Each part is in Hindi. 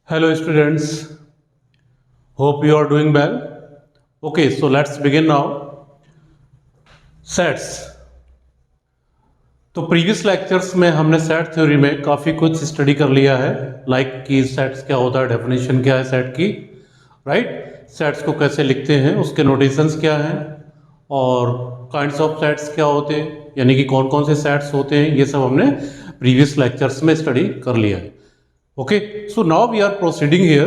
Hello students, hope you are doing well. Okay, so let's begin now. Sets. तो प्रीवियस लेक्चर्स में हमने सेट थ्योरी में काफ़ी कुछ स्टडी कर लिया है, लाइक कि सेट्स क्या होता है, डेफिनेशन क्या है सेट की, राइट? सेट्स को कैसे लिखते हैं, उसके नोटेशंस क्या हैं और काइंड्स ऑफ सेट्स क्या होते हैं, यानी कि कौन कौन से सेट्स होते हैं, ये सब हमने प्रीवियस लेक्चर्स में स्टडी कर लिया है. Okay, so now we are proceeding here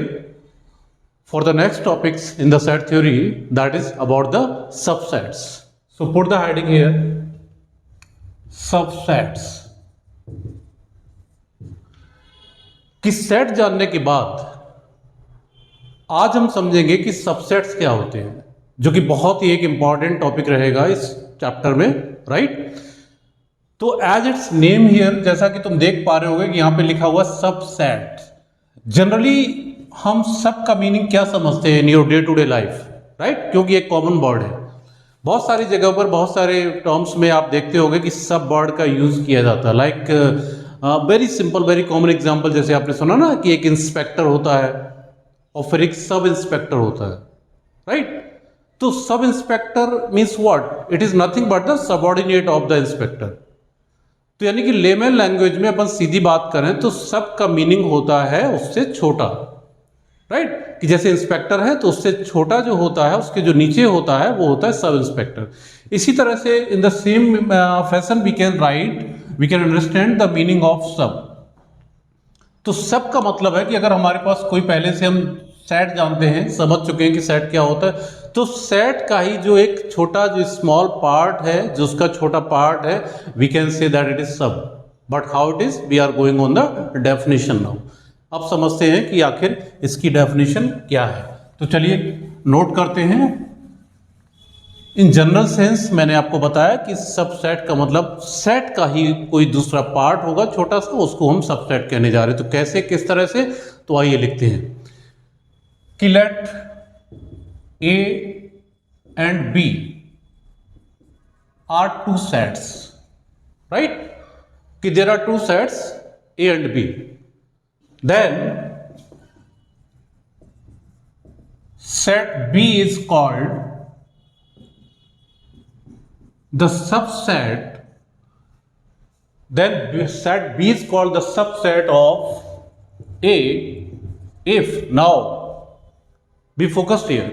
for the next topics in the set theory, that is about the subsets. So put the heading here, subsets. कि सेट जानने के बाद आज हम समझेंगे कि सबसेट्स क्या होते हैं, जो कि बहुत ही एक इंपॉर्टेंट टॉपिक रहेगा इस चैप्टर में, राइट? तो एज इट्स नेम हियर, जैसा कि तुम देख पा रहे होगे कि यहां पे लिखा हुआ सबसेट. जनरली हम सब का मीनिंग क्या समझते हैं in your day to day life, right? क्योंकि एक कॉमन वर्ड है. बहुत सारी जगहों पर बहुत सारे टर्म्स में आप देखते होंगे कि सब वर्ड का यूज किया जाता है. Like very simple very common example, जैसे आपने सुना ना कि एक इंस्पेक्टर होता है और फिर एक सब इंस्पेक्टर होता है, राइट? तो sub inspector means what? It is nothing but the subordinate of the inspector. तो यानी कि लेमन लैंग्वेज में अपन सीधी बात करें तो सब का मीनिंग होता है उससे छोटा, राइट? कि जैसे इंस्पेक्टर है तो उससे छोटा जो होता है, उसके जो नीचे होता है वो होता है सब इंस्पेक्टर. इसी तरह से in the same fashion we can understand the meaning of sub. तो सब का मतलब है कि अगर हमारे पास कोई पहले से हम सेट जानते हैं, समझ चुके हैं कि सेट क्या होता है, तो सेट का ही जो एक छोटा जो स्मॉल पार्ट है, जो उसका छोटा पार्ट है, we can say that it is sub. But how it is, we are going on the definition now. अब समझते हैं कि आखिर इसकी डेफिनेशन क्या है. तो चलिए नोट करते हैं. इन जनरल सेंस मैंने आपको बताया कि सबसेट का मतलब सेट का ही कोई दूसरा पार्ट होगा छोटा सा, उसको हम सबसेट कहने जा रहे हैं. तो कैसे, किस तरह से, तो आइए लिखते हैं कि late A and B are two sets, right? कि there are two sets A and B. Then set B is called the subset. Then set B is called the subset of A if, now be focused here,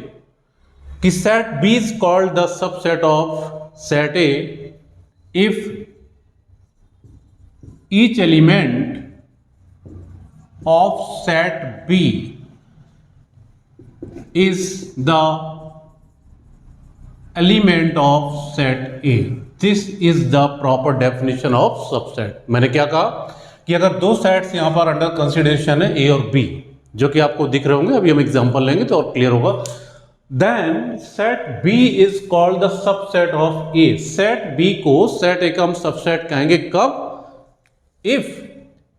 कि set B is called the subset of set A if each element of set B is the element of set A. This is the proper definition of subset. मैंने क्या कहा कि अगर दो सेट्स यहां पर अंडर कंसिडरेशन है A और B, जो कि आपको दिख रहे होंगे, अभी हम एग्जांपल लेंगे तो और क्लियर होगा. Then set B is called the subset of A. Set B को set A का हम subset कहेंगे कब? If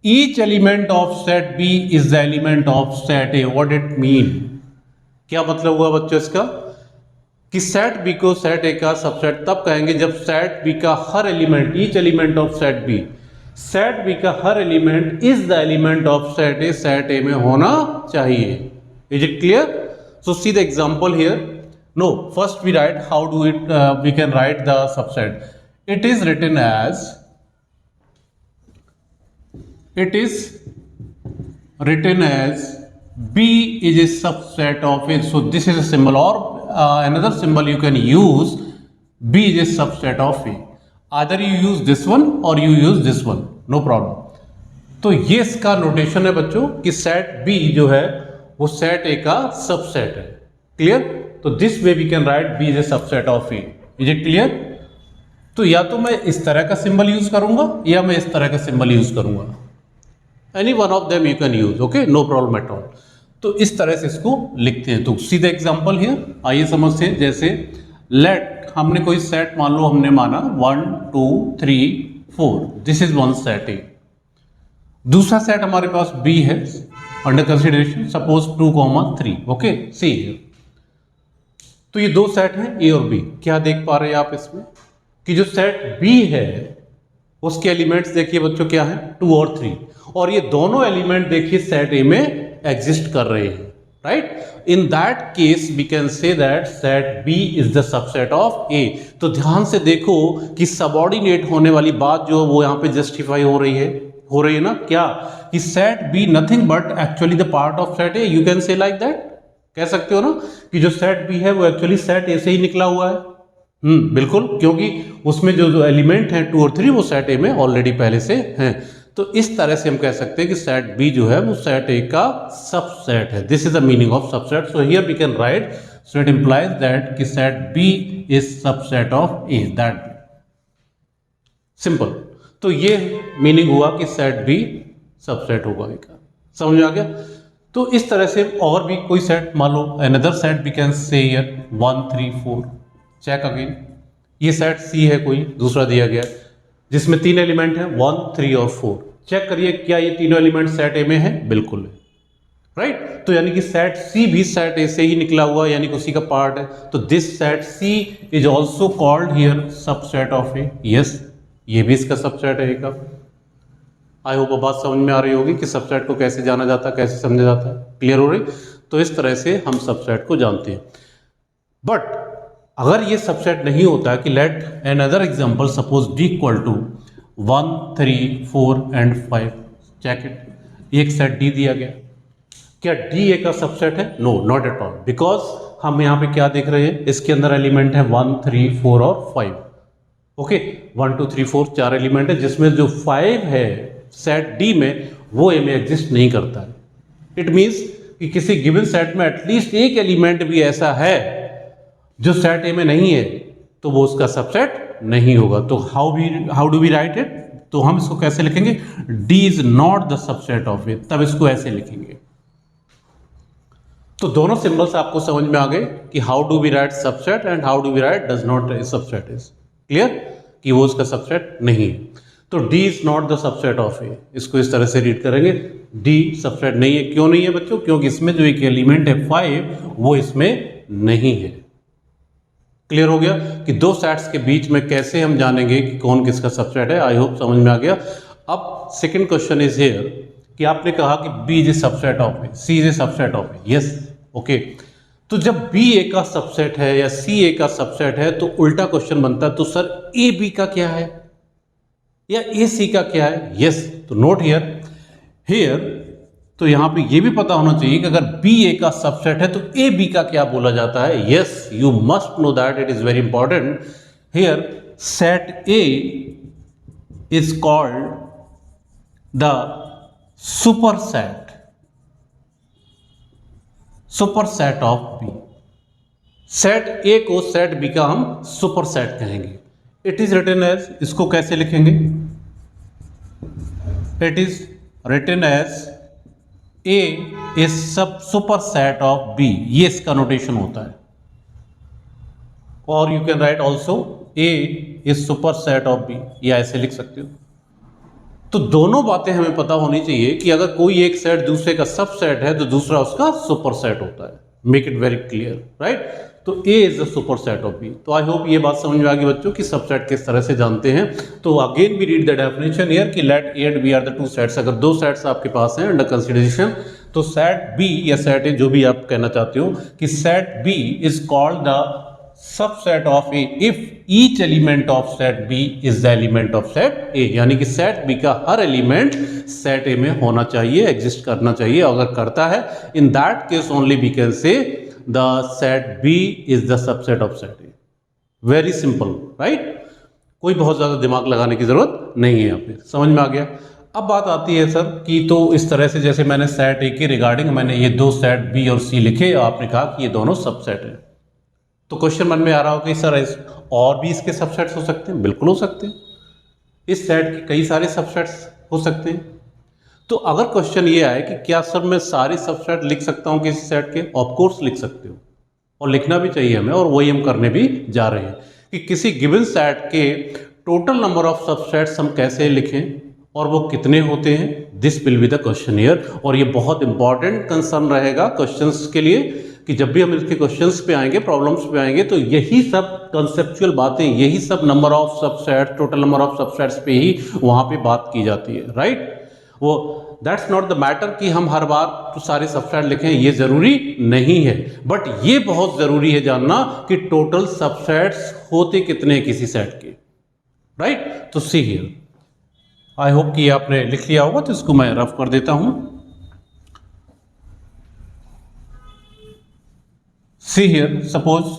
each element of set B is the element of set A. What it mean? क्या मतलब हुआ बच्चों इसका? कि set B को set A का subset तब कहेंगे जब set B का हर element, each element of set B का हर element is the element of set A में होना चाहिए. Is it clear? So see the example here. No, first we write how do it we can write the subset. It is written as B is a subset of A. So this is a symbol, or another symbol you can use. B is a subset of A. Either you use this one or you use this one, no problem. तो ये इसका नोटेशन है बच्चों कि सेट B जो है वो सेट A का सबसेट है. क्लियर? तो this way we can write B is a subset of A. Is it clear? तो या तो मैं इस तरह का सिंबल यूज करूंगा या मैं इस तरह का सिंबल यूज करूंगा. Any one of them you can use, okay, no problem at all. तो इस तरह से इसको लिखते हैं. तो सीधा एग्जांपल हियर, आइए समझते हैं. जैसे लेट, हमने कोई सेट मान लो, हमने माना 1 2 3 4, this is one set A. दूसरा सेट हमारे पास B है अंडर कंसिडरेशन, सपोज 2, 3. ओके, सी. तो ये दो सेट हैं A और B. क्या देख पा रहे हैं आप इसमें कि जो सेट B है उसके एलिमेंट्स देखिए बच्चों क्या है, 2 और 3, और ये दोनों एलिमेंट देखिए सेट A में एग्जिस्ट कर रहे हैं, right? In that case we can say that set B is the subset of A. तो ध्यान से देखो कि सबऑर्डिनेट होने वाली बात जो वो यहाँ पे जस्टिफाई हो रही है ना, क्या कि set B nothing but actually the part of set A. You can से लाइक दैट, कह सकते हो ना कि जो सेट बी है वो एक्चुअली सेट ए से ही निकला हुआ है। बिल्कुल, क्योंकि उसमें जो एलिमेंट हैं 2 और 3 वो सेट ए में ऑलरेडी पहले से हैं। तो इस तरह से हम कह सकते हैं कि सेट बी जो है वो सेट ए का सबसेट है। This is the meaning of subset. So here we can write, so it implies that कि set B is subset of A, that simple. तो ये मीनिंग हुआ कि सेट बी सबसेट होगा ए का। समझ में आ गया? तो इस तरह से और भी कोई सेट, मान लो another set we can say here 1 3 4। Check again, ये सेट सी है कोई दूसरा दिया गया जिसमें 3 एलिमेंट हैं 1 3 और 4। चेक करिए क्या ये तीनों एलिमेंट सेट ए में है? बिल्कुल है, राइट? तो यानी कि सेट सी भी सेट ए से ही निकला हुआ, यानी कि उसी का पार्ट है। तो this set C is also called here subset of A. Yes, ये भी इसका सबसेट है ए का। आई होप बात समझ में आ रही होगी कि सबसेट को कैसे जाना जाता है, कैसे समझा जाता है। क्लियर हो रही? तो इस तरह से हम सबसेट को जानते हैं। बट अगर ये सबसेट नहीं होता है कि let an other example, suppose D equal to 1 3 4 and 5। Check it, एक सेट डी दिया गया, क्या डी ए का सबसेट है? No, not at all, because हम यहाँ पे क्या देख रहे हैं, इसके अंदर एलिमेंट है 1 3 4 और 5। ओके, 1 2 3 4 4 एलिमेंट है, जिसमें जो 5 है सेट डी में वो ए में एग्जिस्ट नहीं करता है। इट मीन्स कि किसी गिवन सेट में एटलीस्ट एक एलिमेंट भी ऐसा है जो सेट ए में नहीं है, तो वो उसका सबसेट नहीं होगा। तो how do we write it? तो हम इसको कैसे लिखेंगे? D is not the subset of A, तब इसको ऐसे लिखेंगे। तो दोनों सिंबल्स आपको समझ में आ गए कि how do we write subset and how do we write does not subset is. Clear कि वो उसका सबसेट नहीं है। तो D is not the subset of A, इसको इस तरह से रीड करेंगे, डी सबसेट नहीं है। क्यों नहीं है बच्चों? क्योंकि इसमें जो एक एलिमेंट है 5 वो इसमें नहीं है। क्लियर हो गया कि दो सेट्स के बीच में कैसे हम जानेंगे कि कौन किसका सबसेट है। आई होप समझ में आ गया। अब सेकंड क्वेश्चन इज हियर कि आपने कहा कि B is a subset of A, C is a subset of A. Yes, okay. तो जब बी ए का सबसेट है या सी ए का सबसेट है तो उल्टा क्वेश्चन बनता है, तो सर ए बी का क्या है या ए सी का क्या है? यस, तो नोट हियर तो यहां पे ये भी पता होना चाहिए कि अगर बी ए का सबसेट है तो ए बी का क्या बोला जाता है। Yes, you must know that, it is very important. Here set A is called the superset of B. Set A को सेट बी का हम सुपरसेट कहेंगे। इट इज रिटन एज, इसको कैसे लिखेंगे? It is written as A is sub superset of B, ये इसका नोटेशन होता है। और you can write also A is superset of B, या ऐसे लिख सकते हो। तो दोनों बातें हमें पता होनी चाहिए कि अगर कोई एक सेट दूसरे का सबसेट है तो दूसरा उसका सुपरसेट होता है। Make it very clear, right? तो A is the superset of B. तो आई होप ये बात समझ में आ गई बच्चों कि सबसेट किस तरह से जानते हैं। तो again we read the definition here कि let A and B are the two sets. अगर दो सेट्स आपके पास हैं अंडर कंसिडरेशन, तो सेट बी या सेट ए, जो भी आप कहना चाहते हो, कि set B is called the subset of A if each element of set B is the element of set A. यानी कि सेट बी का हर एलिमेंट सेट ए में होना चाहिए, एग्जिस्ट करना चाहिए। अगर करता है, in that case only we can say the set B is the subset of set A. Very simple, right? कोई बहुत ज्यादा दिमाग लगाने की जरूरत नहीं है। यहाँ पे समझ में आ गया। अब बात आती है सर कि तो इस तरह से जैसे मैंने सेट ए के रिगार्डिंग मैंने ये दो सेट बी और सी लिखे, आपने कहा कि ये दोनों सबसेट है। तो क्वेश्चन मन में आ रहा हो कि सर और भी इसके सबसेट्स हो सकते हैं? बिल्कुल हो सकते हैं। इस सेट के कई सारे सबसेट्स हो सकते हैं। तो अगर क्वेश्चन ये आए कि क्या सर मैं सारे सबसेट लिख सकता हूँ किसी सेट के? ऑफ कोर्स लिख सकते हो, और लिखना भी चाहिए हमें, और वही हम करने भी जा रहे हैं कि किसी गिवन सेट के टोटल नंबर ऑफ सबसेट्स हम कैसे लिखें और वो कितने होते हैं। This will be the question here. और ये बहुत इंपॉर्टेंट कंसर्न रहेगा क्वेश्चंस के लिए कि जब भी हम इसके क्वेश्चंस पे आएंगे, प्रॉब्लम्स पे आएंगे, तो यही सब कंसेप्चुअल बातें, यही सब number of subset, total number of subsets पे ही वहां पे बात की जाती है, राइट? वो दैट्स नॉट द मैटर कि हम हर बार तो सारे सबसेट लिखें, ये जरूरी नहीं है, बट ये बहुत जरूरी है जानना कि टोटल सबसेट्स होते कितने हैं किसी सेट के, राइट। तो सी हियर, आई होप कि आपने लिख लिया होगा, तो इसको मैं रफ कर देता हूं। सी हियर, सपोज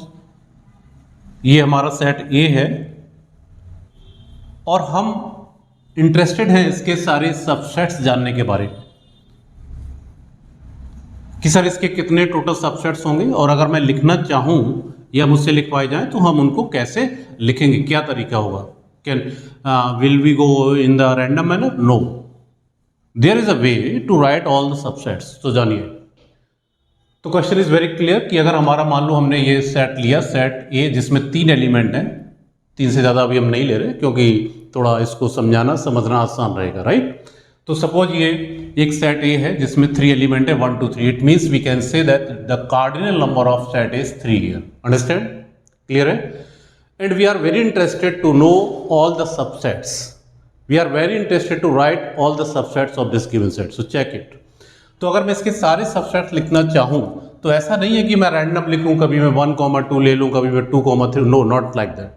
ये हमारा सेट ए है और हम इंटरेस्टेड हैं इसके सारे सबसेट्स जानने के बारे में कि सर इसके कितने टोटल सबसेट्स होंगे, और अगर मैं लिखना चाहूं या मुझसे लिखवाए जाएं तो हम उनको कैसे लिखेंगे, क्या तरीका होगा। Can will we go in the random manner? No, there is a way to write all the subsets. तो जानिए, तो क्वेश्चन इज वेरी क्लियर कि अगर हमारा मान लो हमने ये सेट लिया, सेट ए जिसमें 3 एलिमेंट हैं, 3 से ज़्यादा अभी हम नहीं ले रहे क्योंकि थोड़ा इसको समझाना समझना आसान रहेगा, राइट। तो सपोज ये एक सेट ए है जिसमें 3 एलिमेंट है, 1 2 3। It means we can say that the cardinal number of set is 3 here. Understand? Clear है? And we are very interested to know all the subsets, we are very interested to write all the subsets of this given set. So check it. तो अगर मैं इसके सारे सबसेट्स लिखना चाहूँ तो ऐसा नहीं है कि मैं रैंडम लिखूँ, कभी मैं 1, 2 ले लूँ, कभी मैं 2, 3। No, not like that.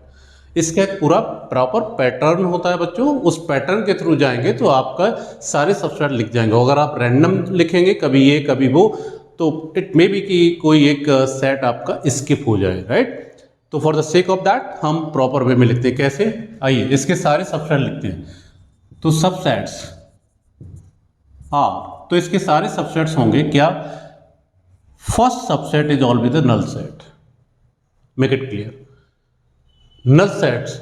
इसका एक पूरा प्रॉपर पैटर्न होता है बच्चों, उस पैटर्न के थ्रू जाएंगे तो आपका सारे सबसेट लिख जाएंगे। अगर आप रैंडम लिखेंगे कभी ये कभी वो, तो इट मे बी कि कोई एक सेट आपका स्किप हो जाए, राइट। तो for the sake of that हम प्रॉपर वे में लिखते हैं। कैसे? आइए इसके सारे सबसेट लिखते हैं। तो सबसेट्स तो इसके सारे सबसेट्स होंगे क्या? First subset is always the null set. Make it clear, null sets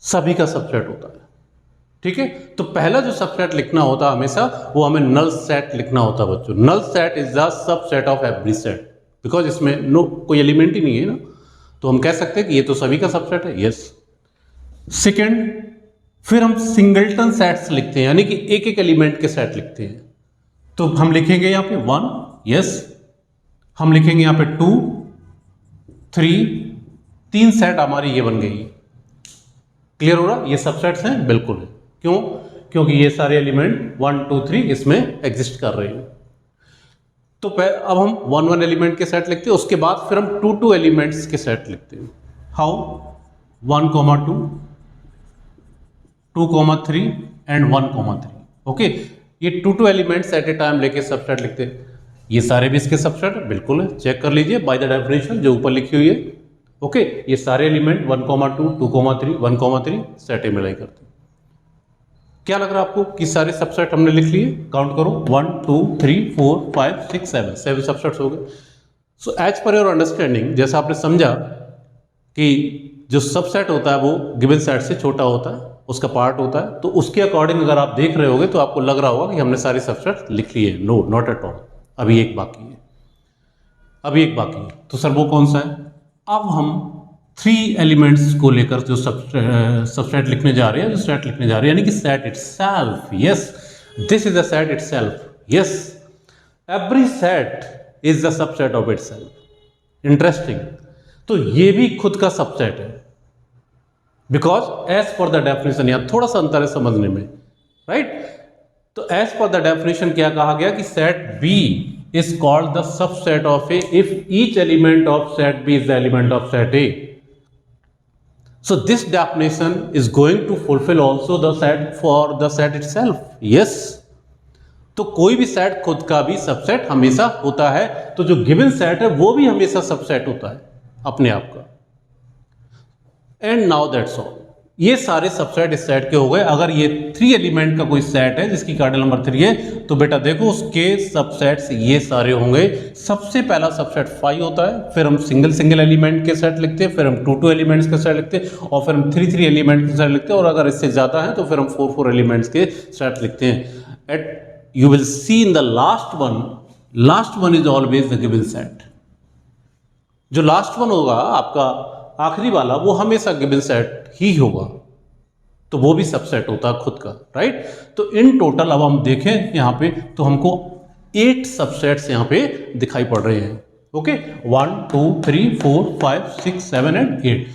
सभी का सबसेट होता है, ठीक है। तो पहला जो सबसेट लिखना होता है हमेशा, वो हमें नल सेट लिखना होता है बच्चों। Null set is the subset of every set, because इसमें नो कोई एलिमेंट ही नहीं है ना, तो हम कह सकते हैं कि ये तो सभी का सबसेट है। यस। सेकेंड, फिर हम सिंगलटन सेट्स लिखते हैं, यानी कि एक एक एलिमेंट के सेट लिखते हैं। तो हम लिखेंगे यहां पे 1, यस। हम लिखेंगे यहां पे 2, 3, 3 सेट हमारी ये बन गई। क्लियर हो रहा? ये सबसेट्स हैं, बिल्कुल है। क्यों? क्योंकि ये सारे एलिमेंट 1 2 3 इसमें एग्जिस्ट कर रहे हैं। तो अब हम 1 1 एलिमेंट के सेट लिखते हैं, उसके बाद फिर हम 2 2 एलिमेंट्स के सेट लिखते हैं। हाउ? 1 2 2 3 एंड 1 3। ओके, ये 2 2 एलिमेंट्स एट ए टाइम लेके सबसेट लिखते हैं। ये सारे भी इसके सबसेट है, बिल्कुल है। चेक कर लीजिए बाय द डेफिनेशन जो ऊपर लिखी हुई है। ओके, ये सारे एलिमेंट 1 2 2 3 1 3 सेट में लाई करते हैं। क्या लग रहा है आपको कि सारे सबसेट हमने लिख लिए? काउंट करो, 1 2 3 4 5 6 7 सबसेट्स हो गए। So as per your understanding, जैसा आपने समझा कि जो सबसेट होता है वो गिवन सेट से छोटा होता है, उसका पार्ट होता है, तो उसके अकॉर्डिंग अगर आप देख रहे होगे तो आपको लग रहा होगा कि हमने सारे सबसेट लिख लिए। नो, नॉट एट ऑल, अभी एक बाकी है, अभी एक बाकी है। तो सर वो कौन सा है? अब हम 3 एलिमेंट्स को लेकर जो सबसेट लिखने जा रहे हैं, जो सेट लिखने जा रहे हैं, यानी कि set itself. Yes, this is a set itself. Yes, every set is the subset of itself. Interesting. तो ये भी खुद का सबसेट है, because as per the definition, यहां थोड़ा सा अंतर है समझने में, राइट। तो एज पर द डेफिनेशन क्या कहा गया कि set B is called the subset of A if each element of set B is the element of set A. So this definition is going to fulfill also the set for the set itself. Yes. तो कोई भी सेट खुद का भी सबसेट हमेशा होता है, तो जो गिवन सेट है वो भी हमेशा सबसेट होता है अपने आप का। एंड नाउ दैट्स ऑल, ये सारे सबसेट इस सेट के हो गए। अगर ये 3 एलिमेंट का कोई सेट है जिसकी कार्डिनल नंबर 3 है, तो बेटा देखो उसके सबसेट्स ये सारे होंगे। सबसे पहला सबसेट 5 होता है, फिर हम सिंगल सिंगल एलिमेंट के सेट लिखते हैं, फिर हम 2 2 एलिमेंट्स के सेट लिखते हैं, और फिर हम 3 3 एलिमेंट के सेट लिखते हैं, और अगर इससे ज़्यादा है तो फिर हम 4 4 एलिमेंट्स के सेट लिखते हैं। At you will see in the last one is always the given set. जो लास्ट वन होगा आपका आखिरी वाला, वो हमेशा गिवन सेट ही होगा, तो वो भी सबसेट होता है खुद का, राइट। तो इन टोटल अब हम देखें यहां पे तो हमको 8 सबसेट्स यहां पे दिखाई पड़ रहे हैं। Okay, 1 2 3 4 5 6 7 and 8।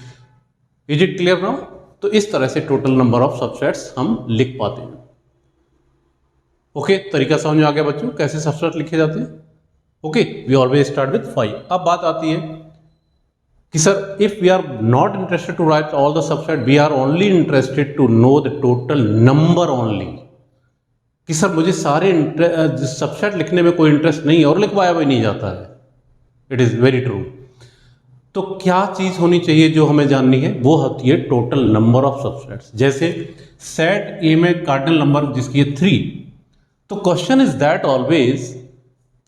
Is it clear now? तो इस तरह से टोटल नंबर ऑफ सबसेट्स हम लिख पाते हैं। ओके, तरीका समझ में आ गया बच्चों कैसे सबसेट लिखे जाते हैं। Okay, we always start with 5। अब बात आती है कि sir if we are not interested to write all the subset, we are only interested to know the total number only, कि सर मुझे सारे सबसेट लिखने में कोई इंटरेस्ट नहीं है और लिखवाया भी नहीं जाता है। It is very true. तो क्या चीज़ होनी चाहिए जो हमें जाननी है, वो होती है टोटल नंबर ऑफ सबसेट्स। जैसे सेट ए में कार्डिनल नंबर जिसकी है 3, तो क्वेश्चन इज दैट ऑलवेज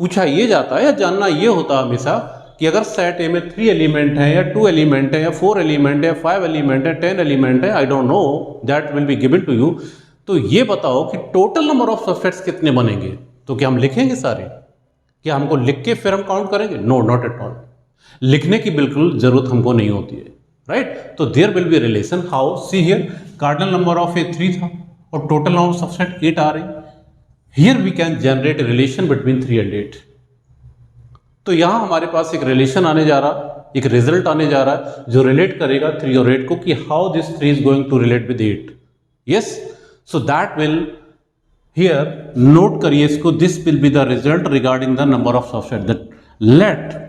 पूछा ये जाता है या जानना ये होता है हमेशा कि अगर सेट ए में 3 एलिमेंट है या 2 एलिमेंट है या 4 एलिमेंट है या 5 एलिमेंट है 10 एलिमेंट है, I don't know, that will be given to you. तो ये बताओ कि टोटल नंबर ऑफ सबसेट्स कितने बनेंगे। तो क्या हम लिखेंगे सारे, क्या हमको लिख के फिर हम काउंट करेंगे? No, not at all. लिखने की बिल्कुल जरूरत हमको नहीं होती है, राइट। तो there will be relation. How? See here, cardinal number of A 3 था और टोटल नंबर ऑफ सबसेट 8 आ रही। Here we can generate relation between 3 and 8। तो यहां हमारे पास एक रिलेशन आने जा रहा, एक रिजल्ट आने जा रहा है जो रिलेट करेगा 3 और 8 को, कि how this 3 is going to relate with 8। Yes, so that will, here note करिए इसको, this will be the result regarding the number of subset. That let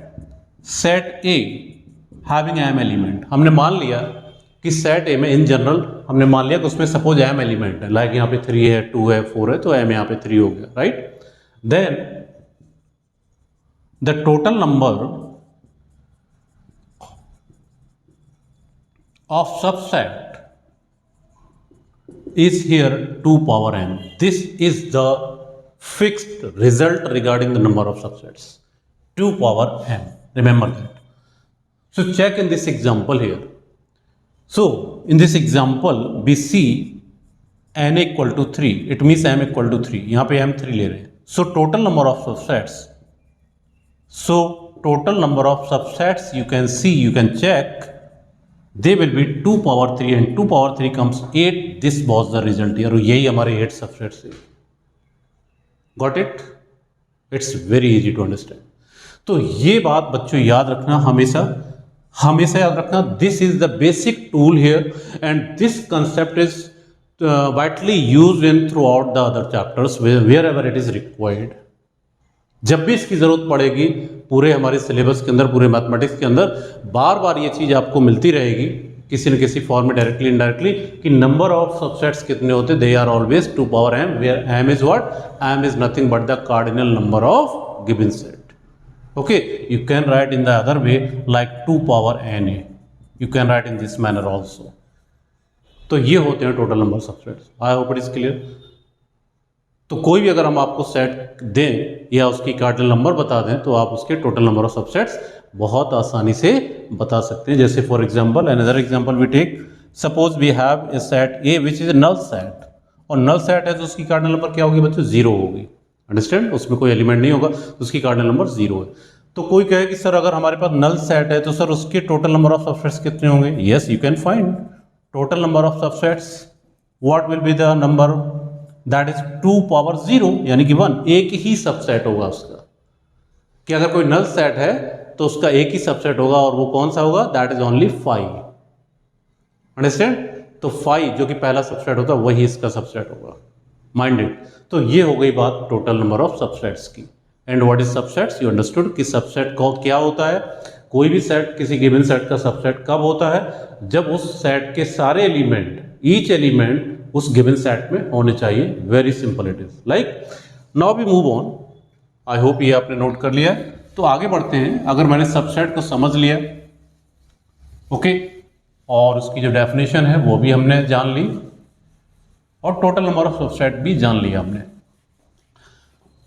set A having M element. हमने मान लिया कि सेट ए में इन जनरल हमने मान लिया कि उसमें सपोज एम एलिमेंट है, लाइक यहाँ पे 3 है, 2 है, 4 है, तो एम यहाँ पे 3 हो गया, right. Then the total number of subset is here 2 power n. This is the fixed result regarding the number of subsets, 2 power n. Remember that. So check in this example here. So in this example we see n equal to 3, it means m equal to 3, यहाँ पे m 3 ले रहे हैं। So total number of subsets, so total number of subsets you can see, you can check, they will be 2 power 3 and 2 power 3 comes 8. This was the result here, और यही हमारे 8 सबसेट्स है। Got it? It's very easy to understand. तो ये बात बच्चों याद रखना, हमेशा हमेशा याद रखना, this is the basic tool here and this concept is vitally used in throughout the other chapters wherever it is required. जब भी इसकी ज़रूरत पड़ेगी पूरे हमारे सिलेबस के अंदर, पूरे मैथमेटिक्स के अंदर बार बार ये चीज़ आपको मिलती रहेगी किसी न किसी फॉर्म में, डायरेक्टली इनडायरेक्टली, कि नंबर ऑफ सबसेट्स कितने होते, they are always 2 power m, where m is what, m is nothing but the cardinal number of given set. Okay, you can write in the other way like 2 power n a, you can write in this manner also. तो ये होते हैं total number subsets. I hope it is clear. तो कोई भी अगर हम आपको सेट दें या उसकी कार्डिनल नंबर बता दें तो आप उसके टोटल नंबर ऑफ सबसेट्स बहुत आसानी से बता सकते हैं। जैसे for example, another example we take, suppose we have a set A which is a null set, और नल सेट है तो उसकी कार्डिनल नंबर क्या होगी बच्चों? 0 होगी। अंडरस्टैंड? उसमें कोई एलिमेंट नहीं होगा तो उसकी कार्डिनल नंबर 0 है। तो कोई कहे कि सर अगर हमारे पास नल सेट है तो सर उसके टोटल नंबर ऑफ सबसेट्स कितने होंगे? Yes, you can find total number of subsets. What will be the number? That is 2 power 0, यानी कि 1, एक ही सबसेट होगा उसका। कि अगर कोई नल सेट है तो उसका एक ही सबसेट होगा, और वो कौन सा होगा? That is only 5। अंडरस्टैंड? तो 5 जो कि पहला सबसेट होता है वही इसका सबसेट होगा। माइंडेड? तो ये हो गई बात टोटल नंबर ऑफ सबसेट्स की। And what is subsets? You understood कि सबसेट क्या होता है। कोई भी सेट किसी गिवन सेट का सबसेट कब होता है? जब उस सेट के सारे एलिमेंट, ईच एलिमेंट उस गिवन सेट में होने चाहिए। Very simple it is. Like now we move on. I hope ये आपने नोट कर लिया। तो आगे बढ़ते हैं। अगर मैंने सबसेट को समझ लिया, ओके, और उसकी जो डेफिनेशन है वो भी हमने जान ली, और टोटल नंबर ऑफ सबसेट भी जान लिया हमने।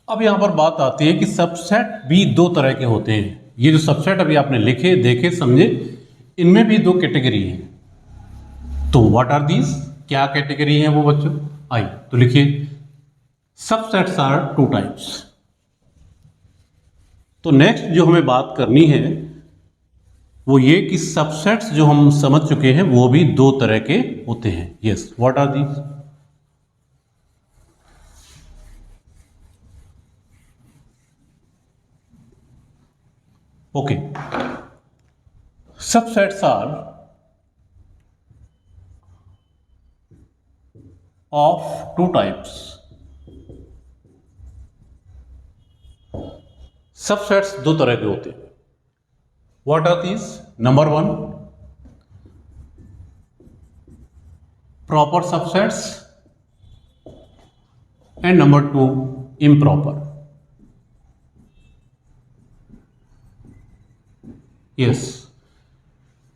अब यहां पर बात आती है कि सबसेट भी 2 तरह के होते हैं। ये जो सबसेट अभी आपने लिखे, देखे, समझे, इनमें भी 2 कैटेगरी हैं। तो व्हाट आर दीज? क्या कैटेगरी है वो बच्चों? आइए तो लिखिए, सबसेट्स आर 2 टाइप्स। तो नेक्स्ट जो हमें बात करनी है वो ये कि सबसेट्स जो हम समझ चुके हैं वो भी 2 तरह के होते हैं। Yes, what are these? Okay, subsets are of 2 types. Subsets दो तरह के होते हैं. What are these? Number one, proper subsets, and number two, improper. Yes,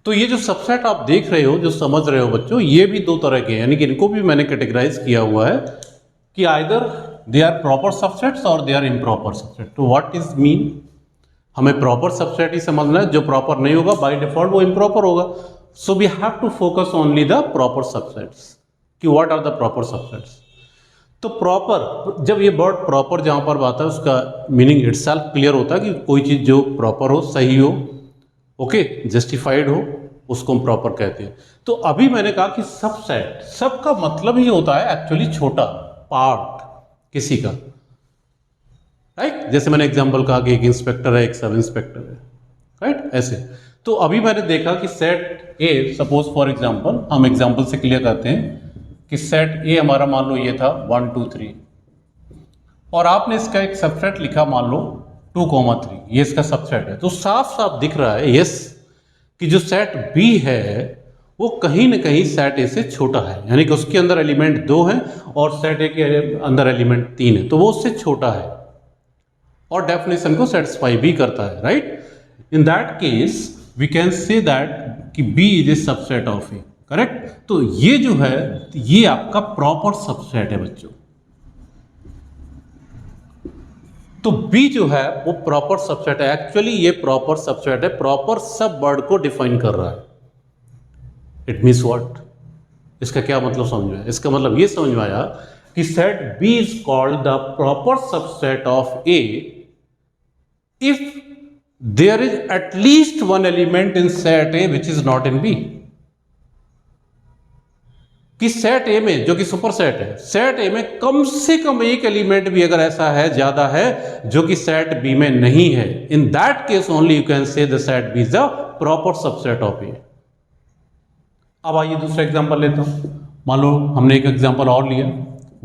तो ये जो सबसेट आप देख रहे हो, जो समझ रहे हो बच्चों, ये भी दो तरह के हैं, यानी कि इनको भी मैंने कैटेगराइज किया हुआ है कि either they are proper subsets और दे आर इम्प्रॉपर सबसेट. तो व्हाट इज मीन? हमें प्रॉपर सबसेट ही समझना है. जो प्रॉपर नहीं होगा बाय डिफॉल्ट वो इम्प्रॉपर होगा. So we have to focus only the proper subsets कि what are the proper subsets. तो प्रॉपर, जब ये वर्ड प्रॉपर जहां पर आता है उसका मीनिंग इटसेल्फ क्लियर होता है कि कोई चीज जो प्रॉपर हो, सही हो, ओके, जस्टिफाइड हो, उसको हम प्रॉपर कहते हैं. तो अभी मैंने कहा कि सबसेट, सब का मतलब ही होता है एक्चुअली छोटा पार्ट किसी का, राइट. जैसे मैंने एग्जांपल कहा कि एक इंस्पेक्टर है, एक सब इंस्पेक्टर है, राइट, ऐसे. तो अभी मैंने देखा कि set A, suppose for example, हम एग्जांपल से क्लियर करते हैं कि सेट ए हमारा मान लो ये था 1 2 3, और आपने इसका एक सबसेट लिखा मान लो 2,3, ये इसका सबसेट है. तो साफ साफ दिख रहा है यस कि जो सेट बी है वो कहीं ना कहीं सेट ए से छोटा है, यानी कि उसके अंदर एलिमेंट 2 है और सेट ए के अंदर एलिमेंट 3 है, तो वो उससे छोटा है और डेफिनेशन को सेटिस्फाई भी करता है, right. In that case we can say that कि B is a subset of A, correct. तो ये जो है ये आपका प्रॉपर सबसेट है बच्चों. तो बी जो है वो प्रॉपर सबसेट है. एक्चुअली ये प्रॉपर सबसेट है, प्रॉपर सब वर्ड को डिफाइन कर रहा है. It means what? इसका क्या मतलब समझ में आया? इसका मतलब ये समझ में आया कि set B is called the proper subset of A if there is at least one element in set A which is not in B. कि सेट ए में, जो कि सुपर सेट है, सेट ए में कम से कम एक एलिमेंट भी अगर ऐसा है, ज्यादा है, जो कि सेट बी में नहीं है, in that case only you can say the set B is the proper subset of A. अब आइए दूसरा एग्जांपल लेता हूं. मान लो हमने एक एग्जांपल और लिया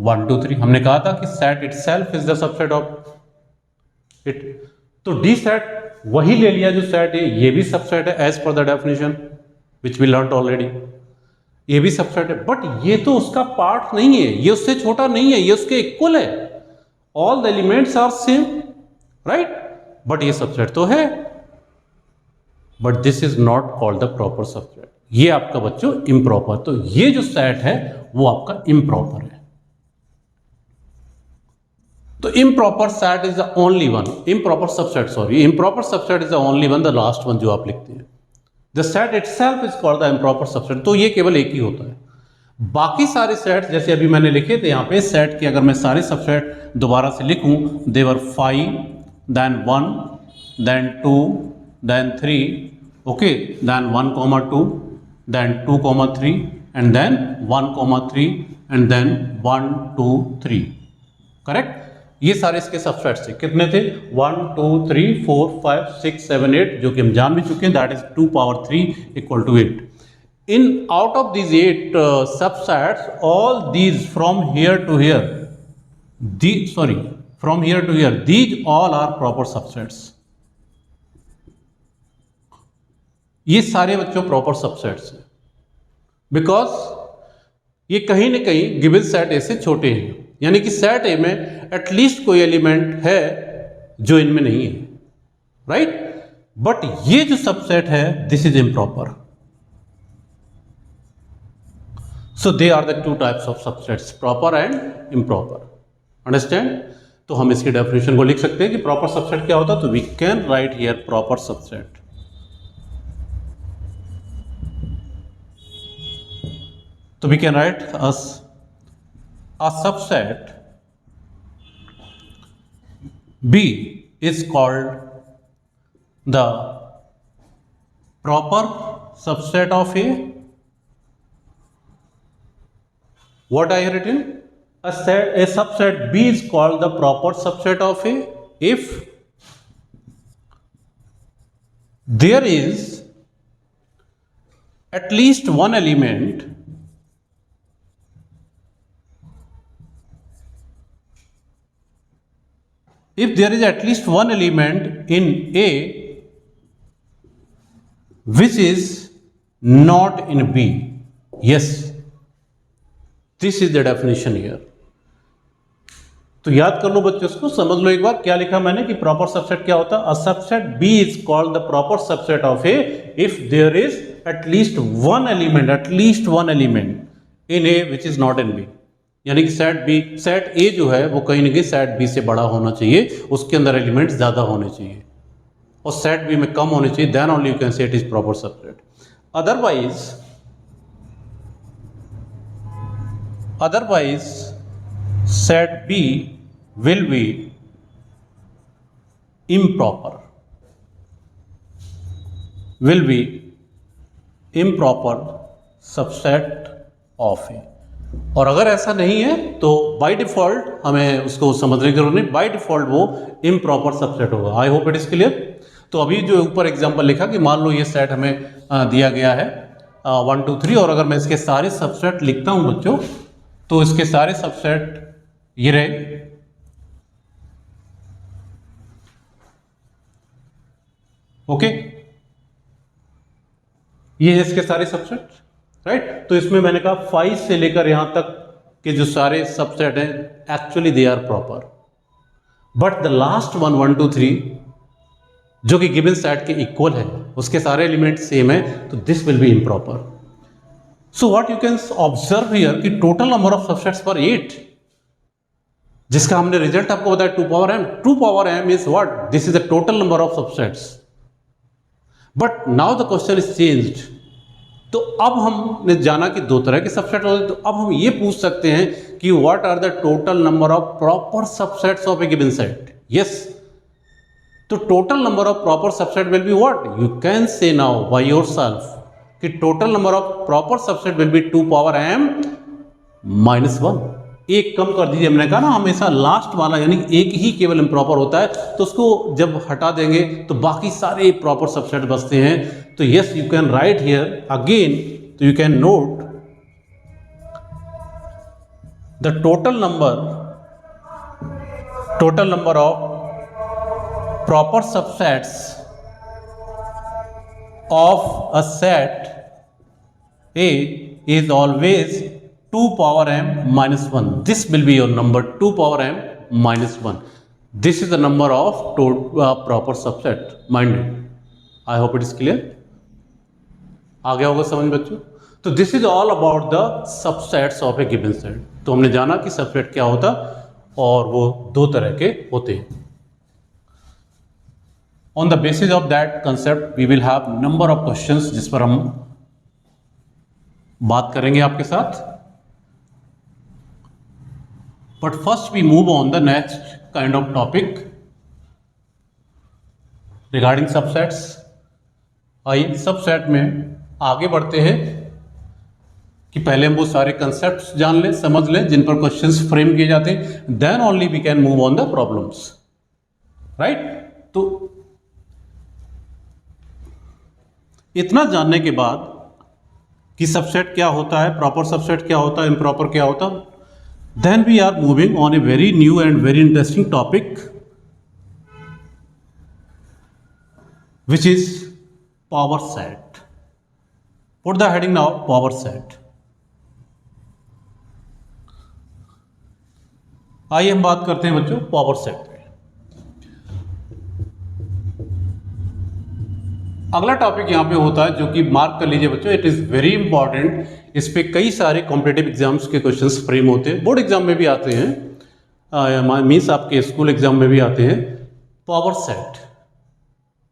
1 2 3. हमने कहा था कि set itself is the subset of it. तो डी सेट वही ले लिया जो सेट है, ये भी सबसेट है as per the definition which we learn already. ये भी सबसेट है, बट ये तो उसका पार्ट नहीं है, ये उससे छोटा नहीं है, ये उसके इक्वल है. All the elements are same, right, but ये सबसेट तो है. But this is not called the proper subset. ये आपका बच्चों इम्प्रॉपर. तो ये जो सेट है वो आपका इम्प्रॉपर है. तो improper set is the only one, improper subset, sorry, improper subset is the only one, the last one जो आप लिखते हैं. The set itself is called the improper subset. तो ये केवल एक ही होता है. बाकी सारे सेट्स जैसे अभी मैंने लिखे थे यहाँ पे, सेट के अगर मैं सारे सबसेट दोबारा से लिखूं, देवर 5 then 1 then 2 then 3, okay, then 1,2 then 2,3 and then 1,3 and then 1 2 3, correct. ये सारे इसके सबसेट्स थे. कितने थे? 1 2 3 4 5 6 7 8, जो कि हम जान भी चुके हैं, that is 2 power 3 equal to 8. In out of these 8 subsets, all these from here to here, from here to here, these all are proper subsets. ये सारे बच्चों प्रॉपर सबसेट्स हैं बिकॉज ये कहीं ना कहीं गिवन सेट ए से छोटे हैं, यानी कि सेट ए में एटलीस्ट कोई एलिमेंट है जो इनमें नहीं है, राइट. बट ये जो सबसेट है this is improper. So they are the two types of subsets, proper and improper. Understand? तो हम इसकी डेफिनेशन को लिख सकते हैं कि प्रॉपर सबसेट क्या होता है. तो we can write here proper subset. So we can write as a subset B is called the proper subset of A. What I have written? A subset B is called the proper subset of A if there is at least one element if there is at least one element in A which is not in B. Yes, this is the definition here. तो याद कर लो बच्चों, इसको समझ लो एक बार क्या लिखा मैंने कि प्रॉपर सबसेट क्या होता है. A subset B is called the proper subset of A if there is at least one element in A which is not in B. यानी कि सेट A जो है वो कहीं ना कहीं सेट B से बड़ा होना चाहिए, उसके अंदर एलिमेंट ज्यादा होने चाहिए और सेट B में कम होने चाहिए. Then only you can say it is proper subset. Otherwise set B will be improper subset of A. और अगर ऐसा नहीं है तो बाय डिफॉल्ट हमें उसको समझने की जरूरत नहीं, बाय डिफॉल्ट वो इम्प्रॉपर सबसेट होगा. आई होप इट इज क्लियर. तो अभी जो ऊपर एग्जांपल लिखा कि मान लो ये सेट हमें दिया गया है 1 2 3 और अगर मैं इसके सारे सबसेट लिखता हूं बच्चों तो इसके सारे सबसेट ये रहे. ओके, ये है इसके सारे सबसेट, राइट. तो इसमें मैंने कहा 5 से लेकर यहां तक के जो सारे सबसेट हैं actually they are proper, but the last 1 1 2 3 जो कि गिवन सेट के इक्वल है, उसके सारे एलिमेंट सेम है, तो this will be improper. So what you can observe here कि total number of subsets for 8, जिसका हमने रिजल्ट आपको बताया 2 power m. 2 power m is what, this is the total number of subsets. But now the question is changed. तो अब हमने जाना कि दो तरह के सबसेट होते हैं, तो अब हम ये पूछ सकते हैं कि what are the total number of proper subsets of a given set. Yes, तो total number of proper subset will be what, you can say now by yourself कि total number of proper subset will be 2 power m minus 1. एक कम कर दीजिए, हमने कहा ना हमेशा लास्ट वाला यानी एक ही केवल इम्प्रॉपर होता है, तो उसको जब हटा देंगे तो बाकी सारे प्रॉपर सबसेट बचते हैं. तो yes, you can write here again, तो you can note the total number of proper subsets of a set A is always 2 power m minus 1. This will be your number, 2 power m minus 1. This is the number of proper subset. Mind it. I hope it is clear. आ गया होगा समझ बच्चों. तो this is all about the subsets of a given set. तो हमने जाना कि सबसेट क्या होता और वो दो तरह के होते हैं. On the basis of that concept we will have number of questions जिस पर हम बात करेंगे आपके साथ. But first we move on the next kind of topic regarding subsets. आइए सबसेट में आगे बढ़ते हैं कि पहले हम वो सारे कंसेप्ट्स जान लें, समझ लें जिन पर क्वेश्चंस फ्रेम किए जाते हैं. Then only we can move on the problems, right. तो इतना जानने के बाद कि सबसेट क्या होता है, प्रॉपर सबसेट क्या होता है, इम्प्रॉपर क्या होता है, then we are moving on a very new and very interesting topic which is power set. Put the heading now, power set. आइए हम बात करते हैं बच्चों पावर सेट पे. अगला टॉपिक यहां पे होता है जो कि मार्क कर लीजिए बच्चों, इट इज वेरी इंपॉर्टेंट. इस पे कई सारे कॉम्पिटिटिव एग्जाम्स के क्वेश्चंस फ्रेम होते हैं, बोर्ड एग्जाम में भी आते हैं, मीन्स आपके स्कूल एग्जाम में भी आते हैं. पावर सेट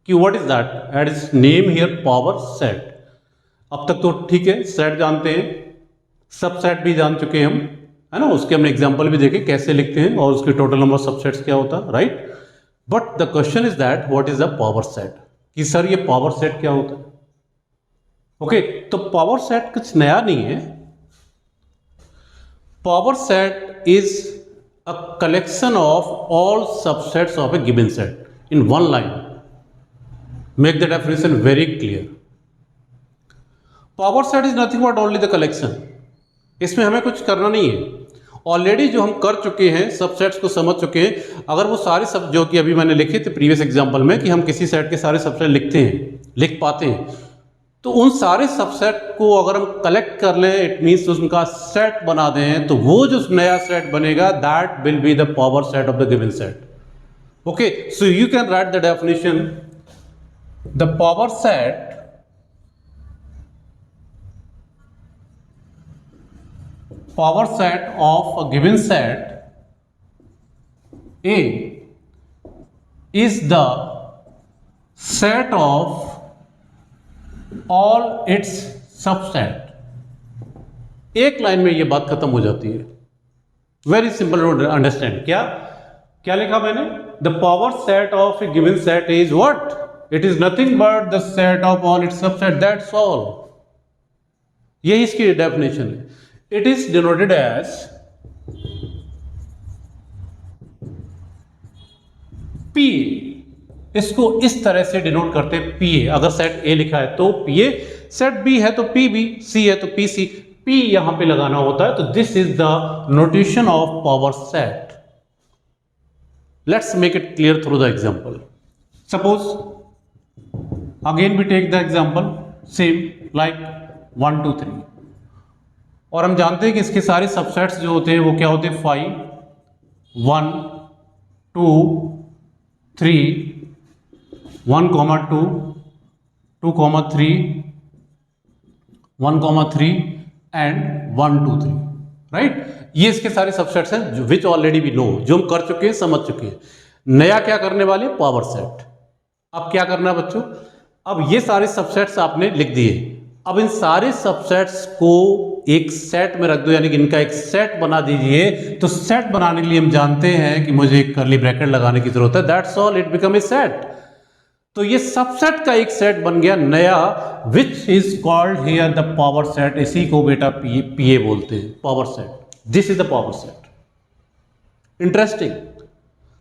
कि what is that, at is name here power set. अब तक तो ठीक है, सेट जानते हैं, सब सेट भी जान चुके हैं हम, है ना. उसके हमने एग्जाम्पल भी देखे कैसे लिखते हैं और उसके टोटल नंबर सबसेट्स क्या होता है, right. But the question is that what is a power set, कि सर ये पावर सेट क्या होता है. ओके, तो पावर सेट कुछ नया नहीं है. Power set is a collection of all subsets of a given set in one line. Make the definition very clear. Power set is nothing but only the collection. इसमें हमें कुछ करना नहीं है. ऑलरेडी जो हम कर चुके हैं, सबसेट्स को समझ चुके हैं, अगर वो सारे सब जो कि अभी मैंने लिखे थे प्रीवियस एग्जांपल में कि हम किसी सेट के सारे सबसेट लिख पाते हैं, तो उन सारे सबसेट को अगर हम कलेक्ट कर लें, इट मीन्स उनका सेट बना दें, तो वो जो नया सेट बनेगा that will be the power set of the given set. Okay, so you can write the definition. The power set of a given set A is the set of all its subset. एक लाइन में ये बात खत्म हो जाती है. Very simple to understand. क्या लिखा मैंने? The power set of a given set is what? It is nothing but the set of all its subset. That's all. यही इसकी डेफिनेशन है. It is denoted as PA. इसको इस तरह से डिनोट करते हैं PA. अगर सेट A लिखा है तो PA, सेट B है तो PB, C है तो PC. P यहां पे लगाना होता है. तो this is the notation of power set. Let's make it clear through the example. Suppose again we take the example same like 1 2 3, और हम जानते हैं कि इसके सारे सबसेट्स जो होते हैं वो क्या होते हैं? 5 1 2 3 1 2 2 3 1 3 एंड 1 2 3. राइट? ये इसके सारे सबसेट्स हैं जो विच ऑलरेडी वी नो, जो हम कर चुके हैं, समझ चुके हैं. नया क्या करने वाले? Power set. अब क्या करना है बच्चों? अब ये सारे सबसेट्स आपने लिख दिए. अब इन सारे सबसेट्स को एक सेट में रख दो, यानी कि इनका एक सेट बना दीजिए. तो सेट बनाने के लिए हम जानते हैं कि मुझे एक कर्ली ब्रैकेट लगाने की जरूरत है. That's all, it become a set. तो ये सबसेट का एक सेट बन गया नया, which is called here the power set. इसी को बेटा पीए बोलते हैं, power set. This is the power set. Interesting.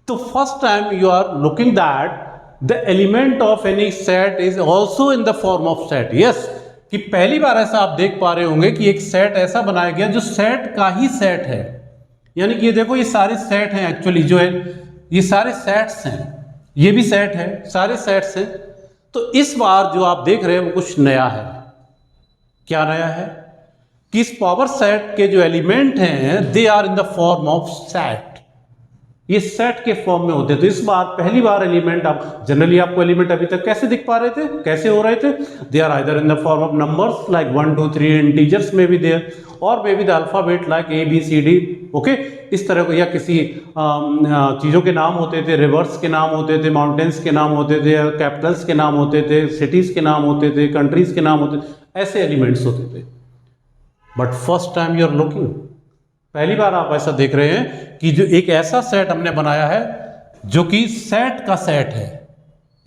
So first time you are looking that the element of any set is also in the form of set. Yes, कि पहली बार ऐसा आप देख पा रहे होंगे कि एक सेट ऐसा बनाया गया जो सेट का ही सेट है. यानी कि ये देखो, ये सारे सेट हैं एक्चुअली, जो है ये सारे सेट्स हैं, ये भी सेट है, सारे सेट्स हैं. तो इस बार जो आप देख रहे हैं वो कुछ नया है. क्या नया है? कि इस पावर सेट के जो एलिमेंट हैं they are in the form of set. ये सेट के फॉर्म में होते. तो इस बार पहली बार एलिमेंट, आप जनरली आपको एलिमेंट अभी तक कैसे दिख पा रहे थे, कैसे हो रहे थे? They are either in the form of numbers like 1 2 3, integers में भी देयर, और may be the alphabet like ABCD. Okay, इस तरह को, या किसी चीज़ों के नाम होते थे, रिवर्स के नाम होते थे, माउंटेन्स के नाम होते थे, कैपिटल्स के नाम होते थे, सिटीज़ के नाम होते थे, कंट्रीज के नाम होते थे, ऐसे एलिमेंट्स होते थे. But first time you are looking, पहली बार आप ऐसा देख रहे हैं कि जो एक ऐसा सेट हमने बनाया है जो कि सेट का सेट है,